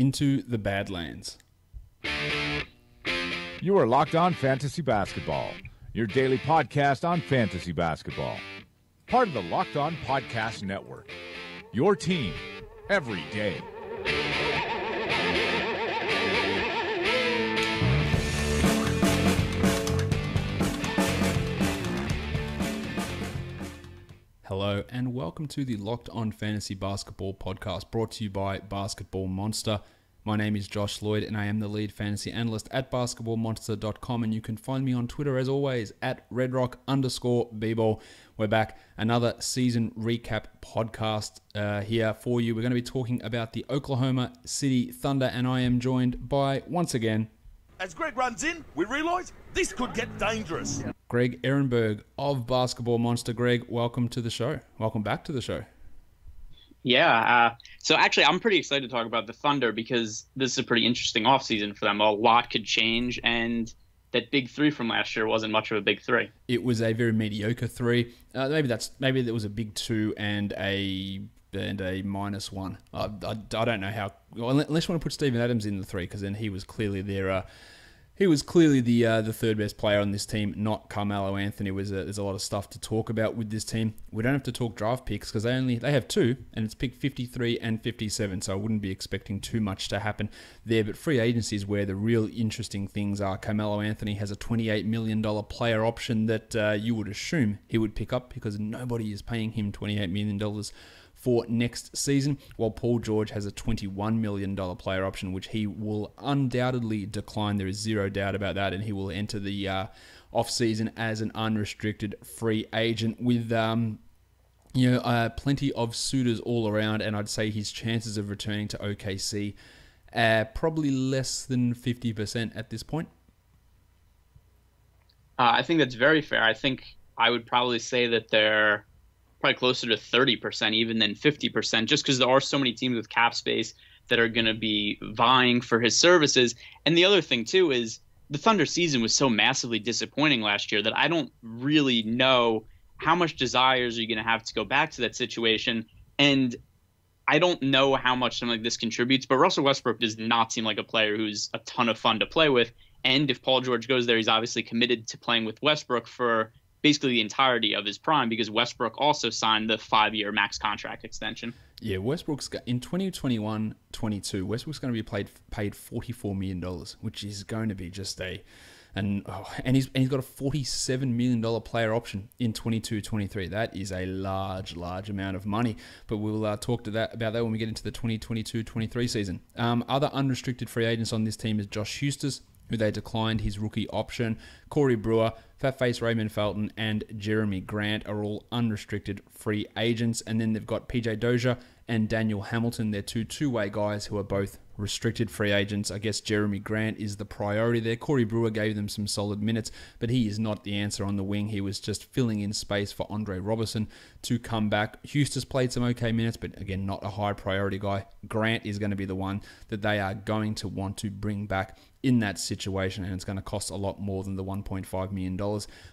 into the Badlands. You are Locked On Fantasy Basketball, your daily podcast on fantasy basketball. Part of the Locked On Podcast Network, your team every day. Hello and welcome to the Locked On Fantasy Basketball podcast brought to you by Basketball Monster. My name is Josh Lloyd and I am the lead fantasy analyst at basketballmonster.com, and you can find me on Twitter as always at redrock_bball. We're back, another season recap podcast here for you. We're going to be talking about the Oklahoma City Thunder, and I am joined by, once again, as Greg runs in, we realise this could get dangerous. Greg Ehrenberg of Basketball Monster. Greg, welcome to the show. Welcome back to the show. Yeah, so actually I'm pretty excited to talk about the Thunder because this is a pretty interesting offseason for them. A lot could change, and that big three from last year wasn't much of a big three. It was a very mediocre three. Maybe there was a big two and a -1. I don't know how. Well, unless you want to put Steven Adams in the three, because then he was clearly their. He was clearly the third best player on this team, not Carmelo Anthony. There's a lot of stuff to talk about with this team. We don't have to talk draft picks because they have two, and it's pick 53 and 57, so I wouldn't be expecting too much to happen there. But free agency is where the real interesting things are. Carmelo Anthony has a $28 million player option that you would assume he would pick up because nobody is paying him $28 million for next season, while Paul George has a $21 million player option, which he will undoubtedly decline. There is zero doubt about that, and he will enter the off-season as an unrestricted free agent with plenty of suitors all around, and I'd say his chances of returning to OKC are probably less than 50% at this point. I think that's very fair. I think I would probably say that they're probably closer to 30% even than 50%, just because there are so many teams with cap space that are going to be vying for his services. And the other thing too is the Thunder season was so massively disappointing last year that I don't really know how much desires are you going to have to go back to that situation. And I don't know how much something like this contributes, but Russell Westbrook does not seem like a player who's a ton of fun to play with. And if Paul George goes there, he's obviously committed to playing with Westbrook for basically the entirety of his prime, because Westbrook also signed the 5-year max contract extension. Yeah, Westbrook's in 2021-22, Westbrook's going to be paid $44 million, which is going to be just and he's got a $47 million player option in 22-23. That is a large amount of money, but we'll talk about that when we get into the 2022-23 season. Other unrestricted free agents on this team is Josh Huestis, who they declined his rookie option. Corey Brewer, Fatface Raymond Felton, and Jeremy Grant are all unrestricted free agents. And then they've got PJ Dozier and Daniel Hamilton. They're two-way guys who are both restricted free agents. I guess Jeremy Grant is the priority there. Corey Brewer gave them some solid minutes, but he is not the answer on the wing. He was just filling in space for Andre Robertson to come back. Huestis played some okay minutes, but again, not a high priority guy. Grant is going to be the one that they are going to want to bring back in that situation, and it's going to cost a lot more than the $1.5 million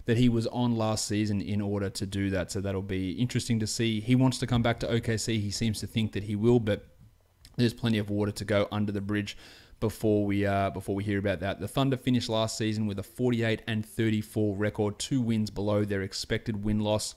that he was on last season in order to do that. So that'll be interesting to see. He wants to come back to OKC. He seems to think that he will, but there's plenty of water to go under the bridge before we hear about that. The Thunder finished last season with a 48-34 record, 2 wins below their expected win-loss,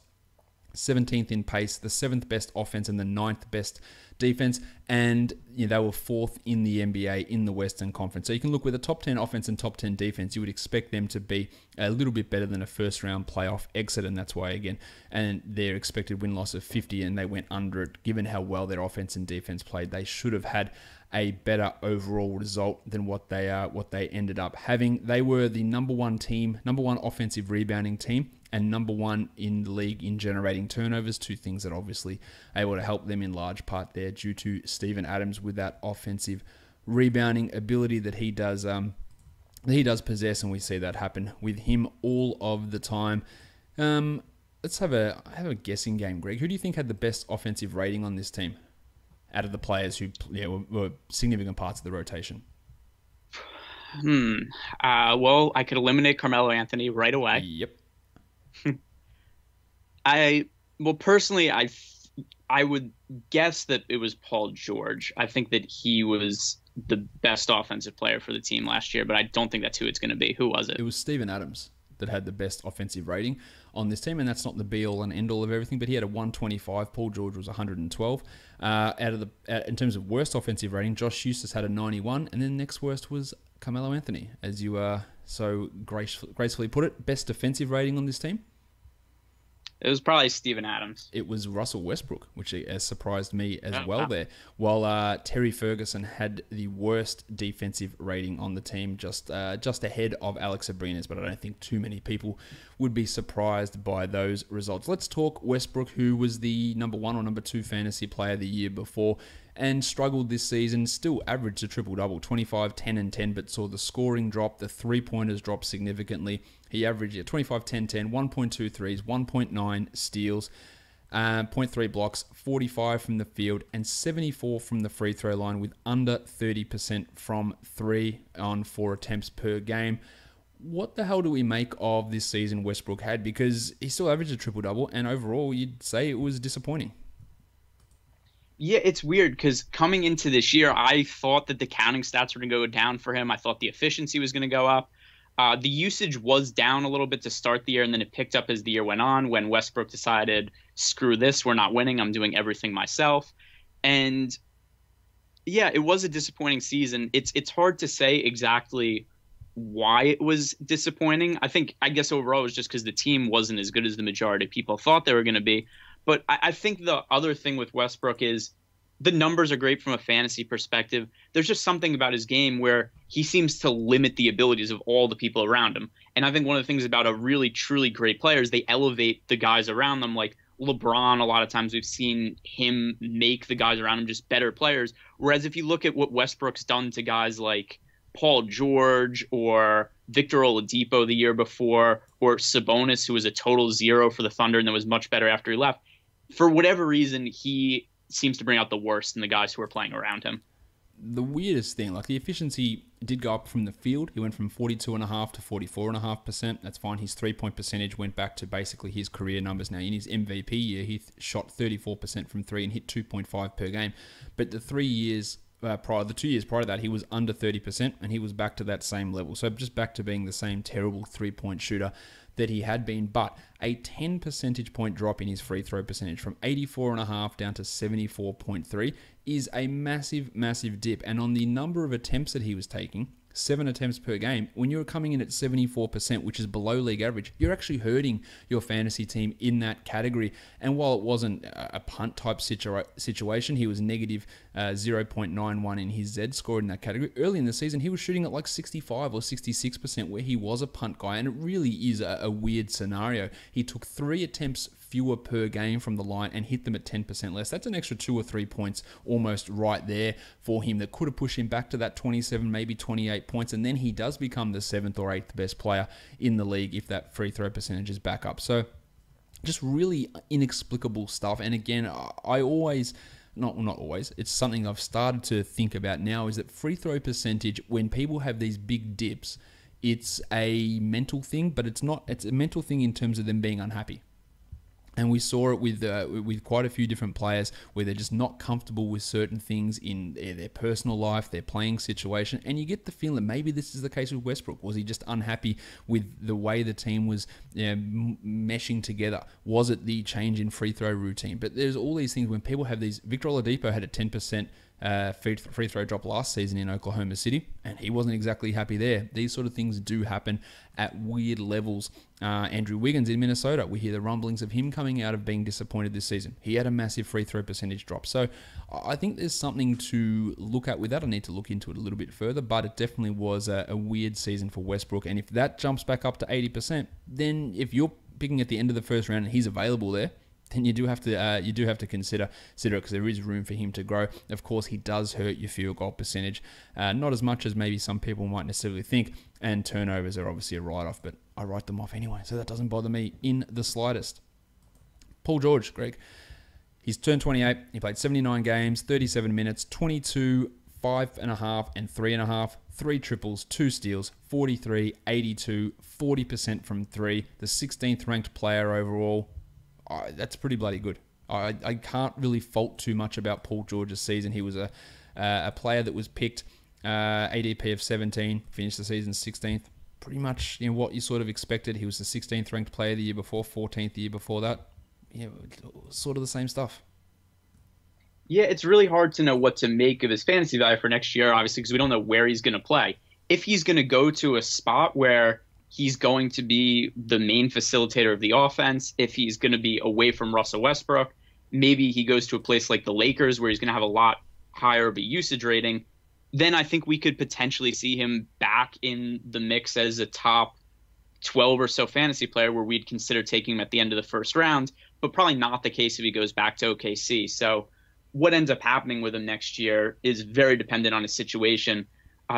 17th in pace, the 7th best offense and the 9th best defense, and they were 4th in the NBA in the Western Conference. So you can look with a top 10 offense and top 10 defense, you would expect them to be a little bit better than a first-round playoff exit, and that's why, again, and their expected win-loss of 50, and they went under it. Given how well their offense and defense played, they should have had a better overall result than what they ended up having. They were the number one offensive rebounding team, and number one in the league in generating turnovers, 2 things that obviously able to help them in large part there due to Steven Adams with that offensive rebounding ability that he does possess, and we see that happen with him all of the time. Let's have a guessing game, Greg. Who do you think had the best offensive rating on this team out of the players who were significant parts of the rotation? Well, I could eliminate Carmelo Anthony right away. Yep. Personally, I would guess that it was Paul George. I think that he was the best offensive player for the team last year, but I don't think that's who it's going to be. Who was it? It was Steven Adams that had the best offensive rating on this team, and that's not the be-all and end-all of everything, but he had a 125. Paul George was 112. In terms of worst offensive rating, Josh Eustace had a 91, and then next worst was Carmelo Anthony, as you so gracefully put it. Best defensive rating on this team? It was probably Steven Adams. It was Russell Westbrook, which has surprised me as well there. While Terry Ferguson had the worst defensive rating on the team, just ahead of Alex Abrines, but I don't think too many people would be surprised by those results. Let's talk Westbrook, who was the number 1 or number 2 fantasy player the year before and struggled this season, still averaged a triple-double, 25, 10, and 10, but saw the scoring drop, the three-pointers drop significantly. He averaged 25, 10, 10, 1.2 threes, 1.9 steals, 0.3 blocks, 45 from the field, and 74 from the free throw line with under 30% from 3 on 4 attempts per game. What the hell do we make of this season Westbrook had? Because he still averaged a triple-double, and overall you'd say it was disappointing. Yeah, it's weird because coming into this year, I thought that the counting stats were going to go down for him. I thought the efficiency was going to go up. The usage was down a little bit to start the year, and then it picked up as the year went on when Westbrook decided, screw this, we're not winning, I'm doing everything myself. And yeah, it was a disappointing season. It's hard to say exactly why it was disappointing. I guess overall it was just because the team wasn't as good as the majority of people thought they were going to be. But I think the other thing with Westbrook is the numbers are great from a fantasy perspective. There's just something about his game where he seems to limit the abilities of all the people around him. And I think one of the things about a really, truly great player is they elevate the guys around them. Like LeBron, a lot of times we've seen him make the guys around him just better players. Whereas if you look at what Westbrook's done to guys like Paul George or Victor Oladipo the year before, or Sabonis, who was a total zero for the Thunder and then was much better after he left, for whatever reason, he seems to bring out the worst in the guys who are playing around him. The weirdest thing, like the efficiency did go up from the field. He went from 42.5% to 44.5%. That's fine. His three-point percentage went back to basically his career numbers now. In his MVP year, he shot 34% from 3 and hit 2.5 per game. But the 2 years prior to that, he was under 30% and he was back to that same level. So just back to being the same terrible three-point shooter that he had been, but a 10 percentage point drop in his free throw percentage from 84.5 down to 74.3 is a massive, massive dip. And on the number of attempts that he was taking, 7 attempts per game, when you're coming in at 74%, which is below league average, you're actually hurting your fantasy team in that category. And while it wasn't a punt type situation, he was negative 0.91 in his Z score in that category. Early in the season, he was shooting at like 65 or 66%, where he was a punt guy. And it really is a weird scenario. He took 3 attempts fewer per game from the line and hit them at 10% less. That's an extra 2 or 3 points almost right there for him that could have pushed him back to that 27, maybe 28 points. And then he does become the 7th or 8th best player in the league if that free throw percentage is back up. So just really inexplicable stuff. And again, I always... not always, it's something I've started to think about now, is that free throw percentage, when people have these big dips, it's a mental thing, but it's a mental thing in terms of them being unhappy. And we saw it with quite a few different players where they're just not comfortable with certain things in their personal life, their playing situation. And you get the feeling that maybe this is the case with Westbrook. Was he just unhappy with the way the team was meshing together? Was it the change in free throw routine? But there's all these things when people have these. Victor Oladipo had a 10% free throw drop last season in Oklahoma City, and he wasn't exactly happy there. These sort of things do happen at weird levels. Andrew Wiggins in Minnesota, we hear the rumblings of him coming out of being disappointed this season. He had a massive free throw percentage drop. So I think there's something to look at with that. I need to look into it a little bit further, but it definitely was a weird season for Westbrook. And if that jumps back up to 80%, then if you're picking at the end of the first round and he's available there, then you do have to consider it, because there is room for him to grow. Of course, he does hurt your field goal percentage, not as much as maybe some people might necessarily think, and turnovers are obviously a write-off, but I write them off anyway, so that doesn't bother me in the slightest. Paul George, Greg, he's turned 28, he played 79 games, 37 minutes, 22, 5.5 and 3.5, 3 triples, 2 steals, 43, 82, 40% from 3, the 16th ranked player overall. That's pretty bloody good. I can't really fault too much about Paul George's season. He was a player that was picked ADP of 17, finished the season 16th. Pretty much what you sort of expected. He was the 16th ranked player the year before, 14th the year before that. Sort of the same stuff. Yeah, it's really hard to know what to make of his fantasy value for next year, obviously, because we don't know where he's going to play. If he's going to go to a spot where he's going to be the main facilitator of the offense, if he's going to be away from Russell Westbrook, maybe he goes to a place like the Lakers where he's going to have a lot higher of a usage rating, then I think we could potentially see him back in the mix as a top 12 or so fantasy player where we'd consider taking him at the end of the first round, but probably not the case if he goes back to OKC. So what ends up happening with him next year is very dependent on his situation.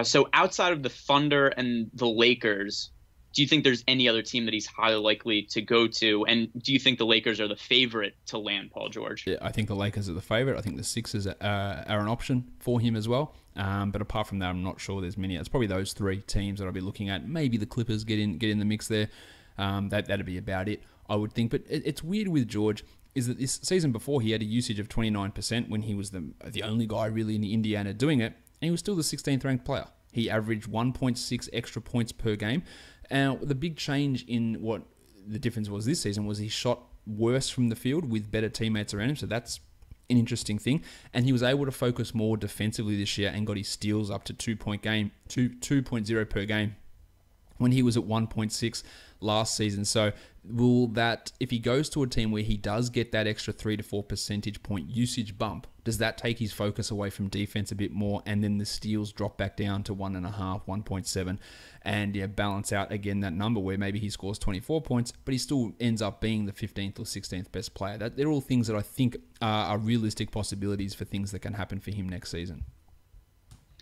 So outside of the Thunder and the Lakers, do you think there's any other team that he's highly likely to go to? And do you think the Lakers are the favorite to land Paul George? Yeah, I think the Lakers are the favorite. I think the Sixers are an option for him as well. But apart from that, I'm not sure there's many. It's probably those three teams that I'll be looking at. Maybe the Clippers get in the mix there. That'd be about it, I would think. But it's weird with George is that this season before he had a usage of 29% when he was the only guy really in Indiana doing it, and he was still the 16th ranked player. He averaged 1.6 extra points per game. And the big change in what the difference was this season was he shot worse from the field with better teammates around him. So that's an interesting thing. And he was able to focus more defensively this year and got his steals up to 2.0 per game when he was at 1.6 last season. So will that, if he goes to a team where he does get that extra 3 to 4 percentage point usage bump, does that take his focus away from defense a bit more, and then the steals drop back down to 1.5, 1.7, and balance out again that number where maybe he scores 24 points, but he still ends up being the 15th or 16th best player? They're all things that I think are realistic possibilities for things that can happen for him next season.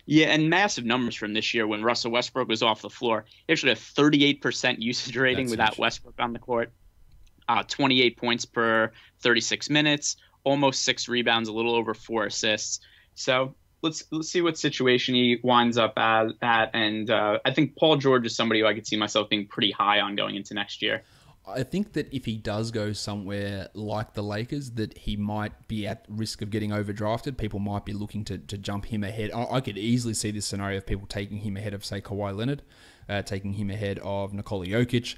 Yeah, and massive numbers from this year when Russell Westbrook was off the floor. He actually had a 38% usage rating without Westbrook on the court, 28 points per 36 minutes, almost 6 rebounds, a little over 4 assists. So let's see what situation he winds up at. And I think Paul George is somebody who I could see myself being pretty high on going into next year. I think that if he does go somewhere like the Lakers, that he might be at risk of getting overdrafted. People might be looking to jump him ahead. I could easily see this scenario of people taking him ahead of, say, Kawhi Leonard, taking him ahead of Nikola Jokic,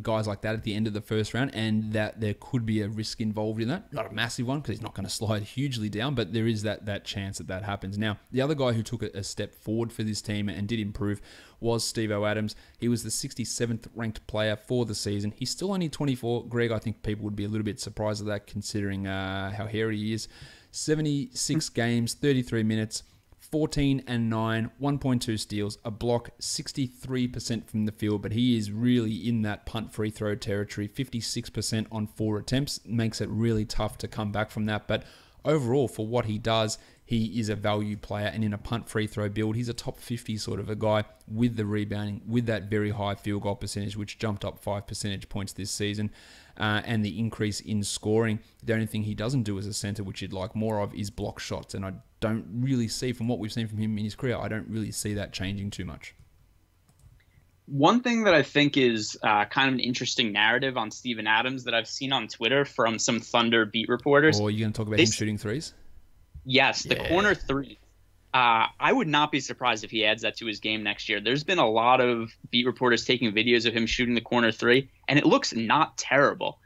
guys like that at the end of the first round, and that there could be a risk involved in that. Not a massive one, because he's not going to slide hugely down, but there is that chance that happens. Now, the other guy who took a step forward for this team and did improve was Steve-O Adams. He was the 67th ranked player for the season. He's still only 24. Greg, I think people would be a little bit surprised at that, considering how hairy he is. 76 games, 33 minutes, 14 and 9, 1.2 steals, a block, 63% from the field, but he is really in that punt free throw territory. 56% on 4 attempts makes it really tough to come back from that. But overall, for what he does, he is a value player, and in a punt free throw build, he's a top 50 sort of a guy with the rebounding, with that very high field goal percentage, which jumped up 5 percentage points this season, and the increase in scoring. The only thing he doesn't do as a center, which you'd like more of, is block shots, and I don't really see, from what we've seen from him in his career, I don't really see that changing too much. One thing that I think is kind of an interesting narrative on Steven Adams that I've seen on Twitter from some Thunder beat reporters. Or are you going to talk about him shooting threes? Yes, the corner three. I would not be surprised if he adds that to his game next year. There's been a lot of beat reporters taking videos of him shooting the corner three, and it looks not terrible.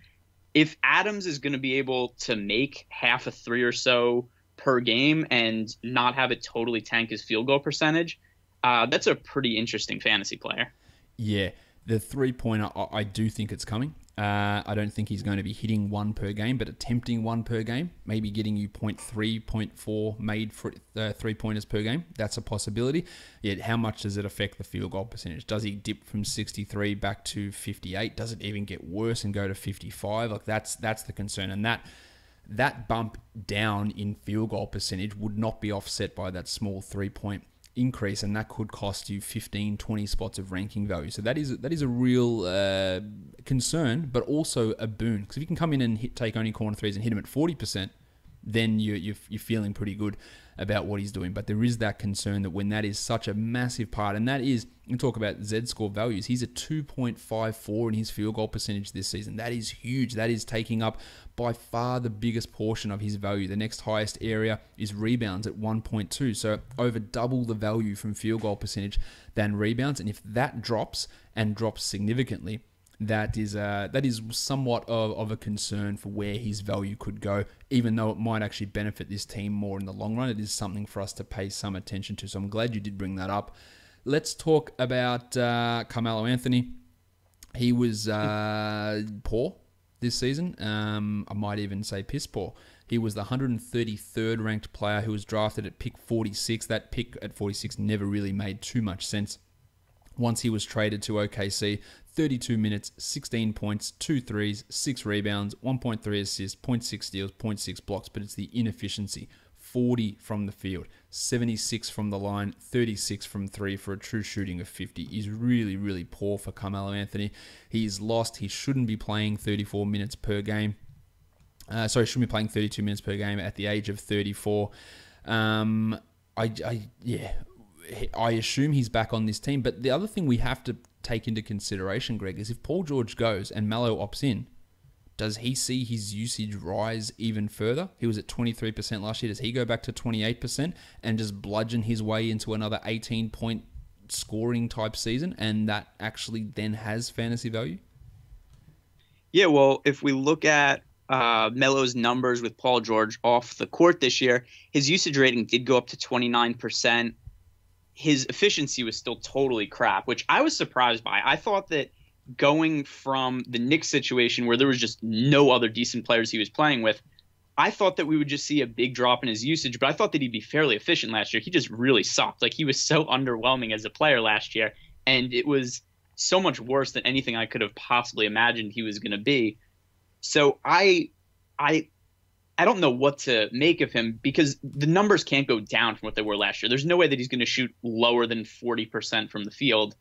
If Adams is going to be able to make half a three or so per game and not have it totally tank his field goal percentage, that's a pretty interesting fantasy player. Yeah, the three-pointer, I do think it's coming. I don't think he's going to be hitting 1 per game, but attempting 1 per game, maybe getting you 0.3, 0.4 made for three-pointers per game. That's a possibility. Yet, how much does it affect the field goal percentage? Does he dip from 63 back to 58? Does it even get worse and go to 55? Like that's the concern, and that bump down in field goal percentage would not be offset by that small 3-point increase, and that could cost you 15, 20 spots of ranking value. So that is a real concern, but also a boon, because if you can come in and take only corner threes and hit them at 40%, then you're feeling pretty good about what he's doing. But there is that concern that when that is such a massive part, and that is, you talk about Z-score values, he's a 2.54 in his field goal percentage this season. That is huge. That is taking up by far the biggest portion of his value. The next highest area is rebounds at 1.2, so over double the value from field goal percentage than rebounds. And if that drops, and drops significantly, that is somewhat of a concern for where his value could go, even though it might actually benefit this team more in the long run. It is something for us to pay some attention to. So I'm glad you did bring that up. Let's talk about Carmelo Anthony. He was poor this season. I might even say piss poor. He was the 133rd ranked player who was drafted at pick 46. That pick at 46 never really made too much sense. Once he was traded to OKC, 32 minutes, 16 points, 2 threes, 6 rebounds, 1.3 assists, 0.6 steals, 0.6 blocks, but it's the inefficiency. 40 from the field, 76 from the line, 36 from 3 for a true shooting of 50 is really, really poor for Carmelo Anthony. He's lost. He shouldn't be playing 34 minutes per game. Shouldn't be playing 32 minutes per game at the age of 34. I assume he's back on this team. But the other thing we have to take into consideration, Greg, is if Paul George goes and Melo opts in, does he see his usage rise even further? He was at 23% last year. Does he go back to 28% and just bludgeon his way into another 18-point scoring type season, and that actually then has fantasy value? Yeah, well, if we look at Melo's numbers with Paul George off the court this year, his usage rating did go up to 29%. His efficiency was still totally crap, which I was surprised by. I thought that going from the Knicks situation where there was just no other decent players he was playing with, I thought that we would just see a big drop in his usage, but I thought that he'd be fairly efficient last year. He just really sucked. Like, he was so underwhelming as a player last year, and it was so much worse than anything I could have possibly imagined he was going to be. So I don't know what to make of him, because the numbers can't go down from what they were last year. There's no way that he's going to shoot lower than 40% from the field.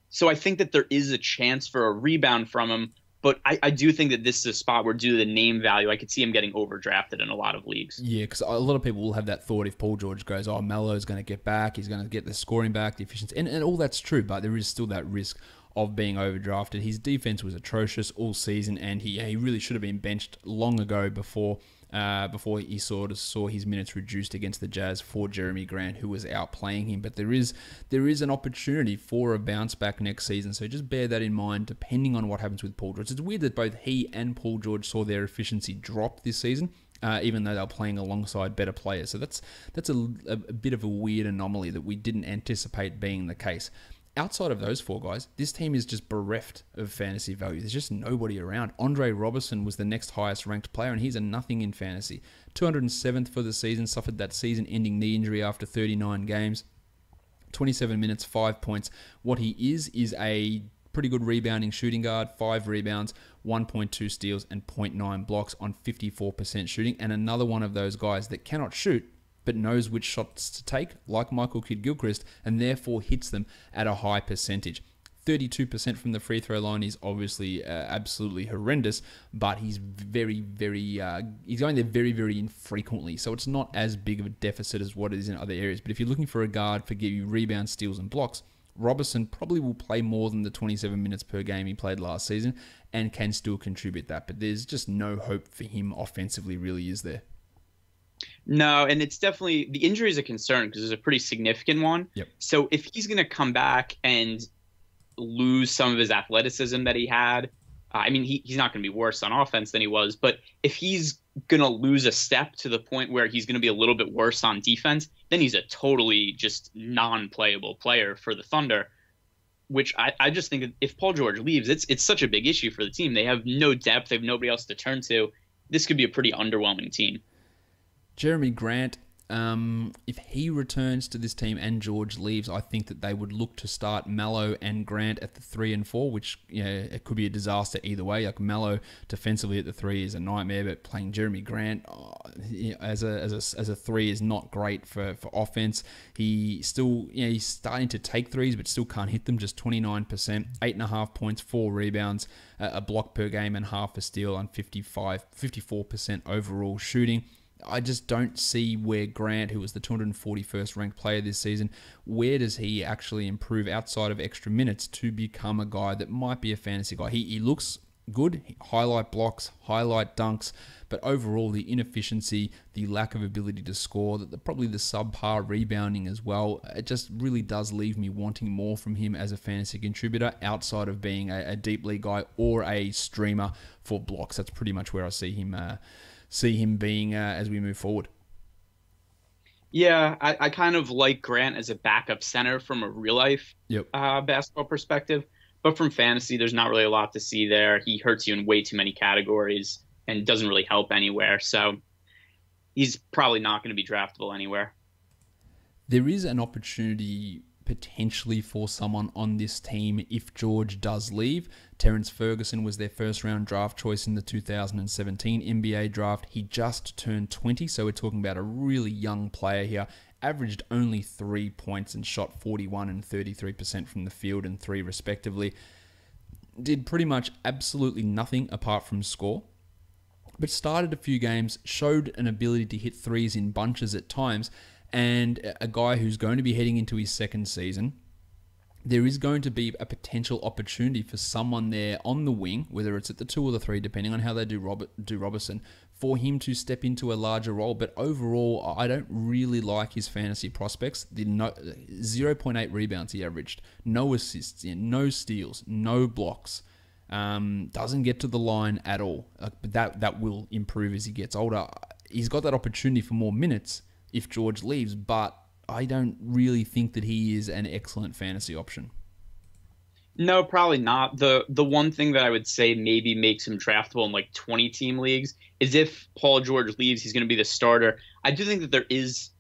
So I think that there is a chance for a rebound from him, but I do think that this is a spot where, due to the name value, I could see him getting overdrafted in a lot of leagues. Yeah, because a lot of people will have that thought if Paul George goes, oh, Melo's going to get back, he's going to get the scoring back, the efficiency, and all that's true, but there is still that risk of being overdrafted. His defense was atrocious all season, and he really should have been benched long ago before he sort of saw his minutes reduced against the Jazz for Jeremy Grant, who was outplaying him. But there is an opportunity for a bounce back next season, so just bear that in mind depending on what happens with Paul George. It's weird that both he and Paul George saw their efficiency drop this season, even though they're playing alongside better players. So that's a bit of a weird anomaly that we didn't anticipate being the case. Outside of those four guys, this team is just bereft of fantasy value. There's just nobody around. Andre Robertson was the next highest ranked player, and he's a nothing in fantasy. 207th for the season, suffered that season-ending knee injury after 39 games. 27 minutes, 5 points. What he is a pretty good rebounding shooting guard, 5 rebounds, 1.2 steals, and 0.9 blocks on 54% shooting. And another one of those guys that cannot shoot, but knows which shots to take, like Michael Kidd-Gilchrist, and therefore hits them at a high percentage. 32% from the free throw line is obviously absolutely horrendous, but he's very, very he's going there very, very infrequently, so it's not as big of a deficit as what it is in other areas. But if you're looking for a guard for give you rebounds, steals, and blocks, Robertson probably will play more than the 27 minutes per game he played last season and can still contribute that. But there's just no hope for him offensively, really, is there? No, and it's definitely, the injury is a concern because it's a pretty significant one. Yep. So if he's going to come back and lose some of his athleticism that he had, he's not going to be worse on offense than he was. But if he's going to lose a step to the point where he's going to be a little bit worse on defense, then he's a totally just non-playable player for the Thunder, which I just think that if Paul George leaves, it's such a big issue for the team. They have no depth. They have nobody else to turn to. This could be a pretty underwhelming team. Jeremy Grant If he returns to this team and George leaves, I think that they would look to start Mallow and Grant at the 3 and 4, which it could be a disaster either way. Like Mallow defensively at the 3 is a nightmare, but playing Jeremy Grant as a 3 is not great for offense. He still he's starting to take threes, but still can't hit them. Just 29%, 8.5 points, 4 rebounds, a block per game, and half a steal on 54% overall shooting. I just don't see where Grant, who was the 241st ranked player this season, where does he actually improve outside of extra minutes to become a guy that might be a fantasy guy? He looks good, highlight blocks, highlight dunks, but overall the inefficiency, the lack of ability to score, probably the subpar rebounding as well, it just really does leave me wanting more from him as a fantasy contributor outside of being a deep league guy or a streamer for blocks. That's pretty much where I see him being as we move forward. Yeah, I kind of like Grant as a backup center from a real life basketball perspective. But from fantasy, there's not really a lot to see there. He hurts you in way too many categories and doesn't really help anywhere. So he's probably not going to be draftable anywhere. There is an opportunity potentially for someone on this team if George does leave. Terrence Ferguson was their first round draft choice in the 2017 NBA draft. He just turned 20, so we're talking about a really young player here. Averaged only 3 points and shot 41 and 33% from the field and 3 respectively. Did pretty much absolutely nothing apart from score, but started a few games, showed an ability to hit threes in bunches at times, and a guy who's going to be heading into his second season. There is going to be a potential opportunity for someone there on the wing, whether it's at the 2 or the 3, depending on how they do Robertson, for him to step into a larger role. But overall, I don't really like his fantasy prospects. 0.8 rebounds he averaged, no assists, no steals, no blocks. Doesn't get to the line at all. But that will improve as he gets older. He's got that opportunity for more minutes if George leaves, but I don't really think that he is an excellent fantasy option. No, probably not. The one thing that I would say maybe makes him draftable in like 20-team leagues is if Paul George leaves, he's going to be the starter. I do think that there is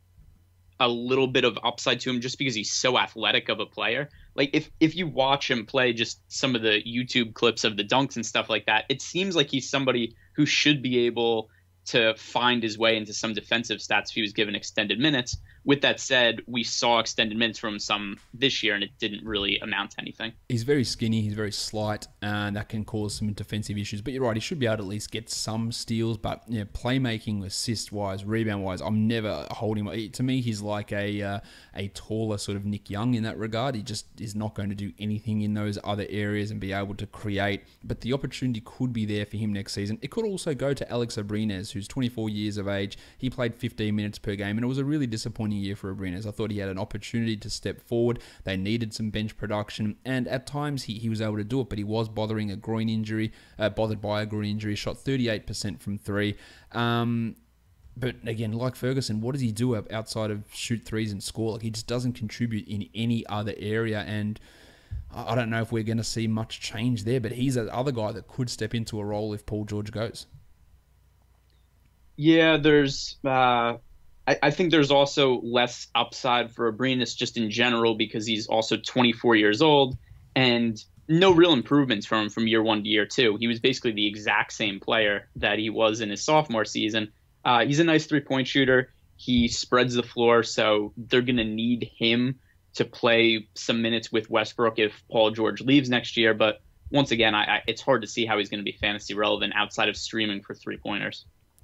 a little bit of upside to him just because he's so athletic of a player. Like if you watch him play just some of the YouTube clips of the dunks and stuff like that, it seems like he's somebody who should be able to find his way into some defensive stats if he was given extended minutes. With that said, we saw extended minutes from some this year, and it didn't really amount to anything. He's very skinny. He's very slight, and that can cause some defensive issues. But you're right, he should be able to at least get some steals. But playmaking, assist-wise, rebound-wise, I'm never holding him. To me, he's like a taller sort of Nick Young in that regard. He just is not going to do anything in those other areas and be able to create. But the opportunity could be there for him next season. It could also go to Alex Abrines, who's 24 years of age. He played 15 minutes per game, and it was a really disappointing year for Abrines. I thought he had an opportunity to step forward. They needed some bench production, and at times he was able to do it, but he was bothered by a groin injury, shot 38% from 3. But again, like Ferguson, what does he do outside of shoot threes and score? Like, he just doesn't contribute in any other area, and I don't know if we're going to see much change there, but he's that other guy that could step into a role if Paul George goes. Yeah, there's I think there's also less upside for Abrines just in general because he's also 24 years old and no real improvements from year 1 to year 2. He was basically the exact same player that he was in his sophomore season. He's a nice 3-point shooter. He spreads the floor, so they're going to need him to play some minutes with Westbrook if Paul George leaves next year. But once again, it's hard to see how he's going to be fantasy relevant outside of streaming for 3-pointers.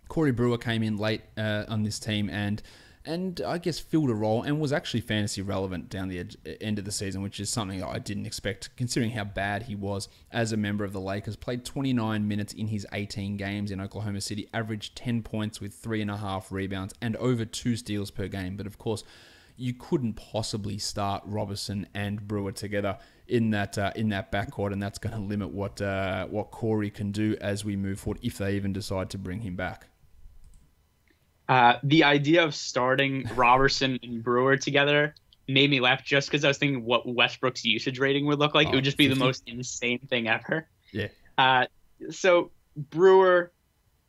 Corey Brewer came in late on this team and I guess filled a role and was actually fantasy relevant down the end of the season, which is something I didn't expect considering how bad he was as a member of the Lakers. Played 29 minutes in his 18 games in Oklahoma City, averaged 10 points with 3.5 rebounds and over 2 steals per game. But of course, you couldn't possibly start Robertson and Brewer together in that backcourt, and that's going to limit what Corey can do as we move forward if they even decide to bring him back. The idea of starting Robertson and Brewer together made me laugh just because I was thinking what Westbrook's usage rating would look like. It would just be 50. The most insane thing ever. Yeah. So Brewer,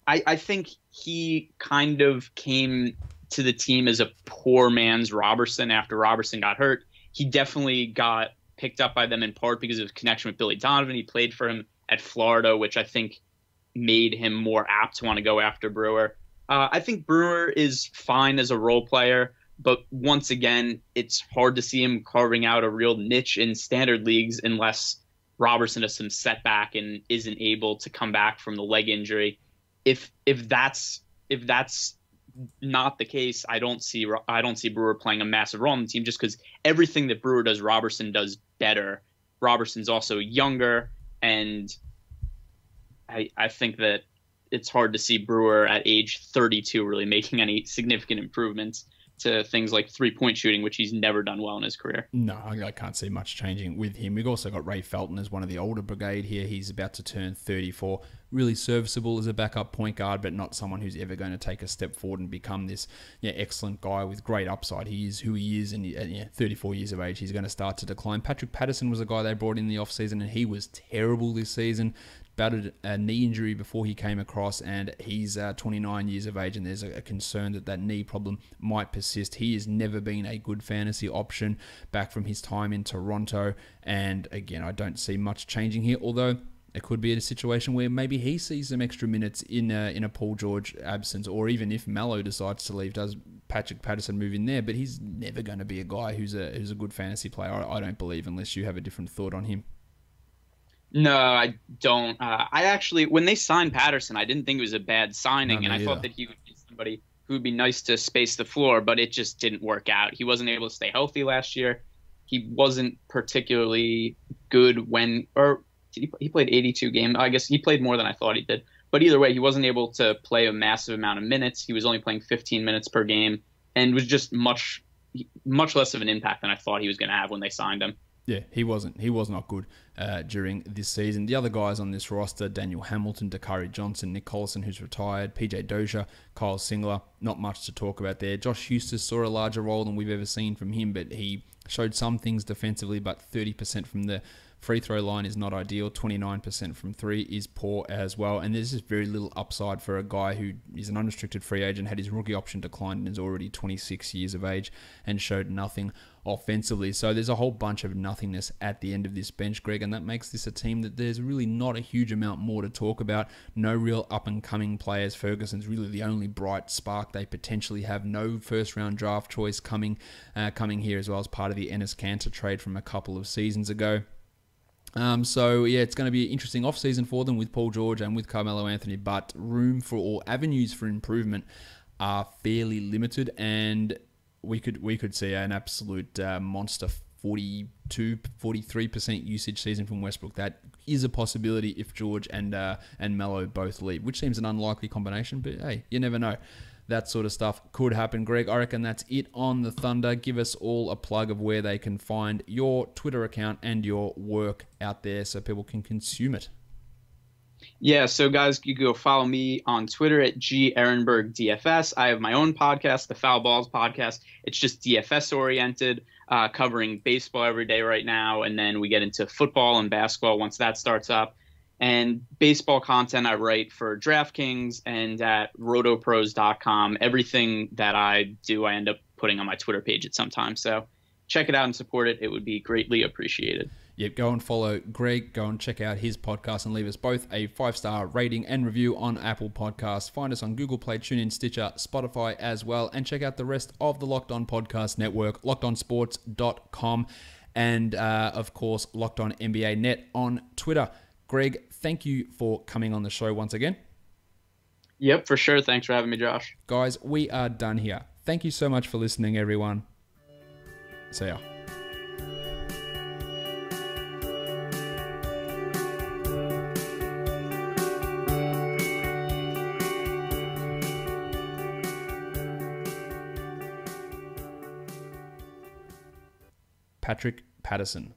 I think he kind of came to the team as a poor man's Robertson after Robertson got hurt. He definitely got picked up by them in part because of his connection with Billy Donovan. He played for him at Florida, which I think made him more apt to want to go after Brewer. I think Brewer is fine as a role player, but once again, it's hard to see him carving out a real niche in standard leagues unless Robertson has some setback and isn't able to come back from the leg injury. If that's not the case, I don't see Brewer playing a massive role on the team just because everything that Brewer does, Robertson does better. Robertson's also younger, and I think that it's hard to see Brewer at age 32 really making any significant improvements to things like three-point shooting, which he's never done well in his career. No, I can't see much changing with him. We've also got Ray Felton as one of the older brigade here. He's about to turn 34. Really serviceable as a backup point guard, but not someone who's ever going to take a step forward and become this excellent guy with great upside. He is who he is, and 34 years of age, he's going to start to decline. Patrick Patterson was a guy they brought in the offseason, and he was terrible this season. Battled a knee injury before he came across, and he's 29 years of age, and there's a concern that knee problem might persist. He has never been a good fantasy option back from his time in Toronto, and again, I don't see much changing here, although it could be a situation where maybe he sees some extra minutes in a Paul George absence, or even if Melo decides to leave, does Patrick Patterson move in there? But he's never going to be a guy who's a good fantasy player, I don't believe, unless you have a different thought on him. No, I don't. I actually, when they signed Patterson, I didn't think it was a bad signing, and I thought that he would be somebody who would be nice to space the floor, but it just didn't work out. He wasn't able to stay healthy last year. He wasn't particularly good he played 82 games. I guess he played more than I thought he did. But either way, he wasn't able to play a massive amount of minutes. He was only playing 15 minutes per game and was just much less of an impact than I thought he was going to have when they signed him. Yeah, he wasn't. He was not good during this season. The other guys on this roster, Daniel Hamilton, Dakari Johnson, Nick Collison, who's retired, PJ Dozier, Kyle Singler, not much to talk about there. Josh Hustis saw a larger role than we've ever seen from him, but he showed some things defensively, but 30% from the free throw line is not ideal. 29% from three is poor as well. And there's just very little upside for a guy who is an unrestricted free agent, had his rookie option declined, and is already 26 years of age and showed nothing offensively. So there's a whole bunch of nothingness at the end of this bench, Greg, and that makes this a team that there's really not a huge amount more to talk about. No real up-and-coming players. Ferguson's really the only bright spark they potentially have. No first-round draft choice coming here as well as part of the Enes Kanter trade from a couple of seasons ago. So yeah, it's going to be an interesting offseason for them with Paul George and with Carmelo Anthony, but room for all avenues for improvement are fairly limited, and we could see an absolute monster 43% usage season from Westbrook. That is a possibility if George and Melo both leave, which seems an unlikely combination, but hey, you never know. That sort of stuff could happen. Greg, I reckon that's it on the Thunder. Give us all a plug of where they can find your Twitter account and your work out there so people can consume it. Yeah, so guys, you go follow me on Twitter at GEhrenbergDFS. I have my own podcast, the Foul Balls Podcast. It's just DFS-oriented, covering baseball every day right now, and then we get into football and basketball once that starts up. And baseball content I write for DraftKings and at rotopros.com. Everything that I do, I end up putting on my Twitter page at some time. So check it out and support it. It would be greatly appreciated. Yep, go and follow Greg. Go and check out his podcast and leave us both a 5-star rating and review on Apple Podcasts. Find us on Google Play, TuneIn, Stitcher, Spotify as well. And check out the rest of the Locked On Podcast Network, lockedonsports.com, and of course, Locked On NBA Net on Twitter. Greg, thank you for coming on the show once again. Yep, for sure. Thanks for having me, Josh. Guys, we are done here. Thank you so much for listening, everyone. See ya. Patrick Patterson.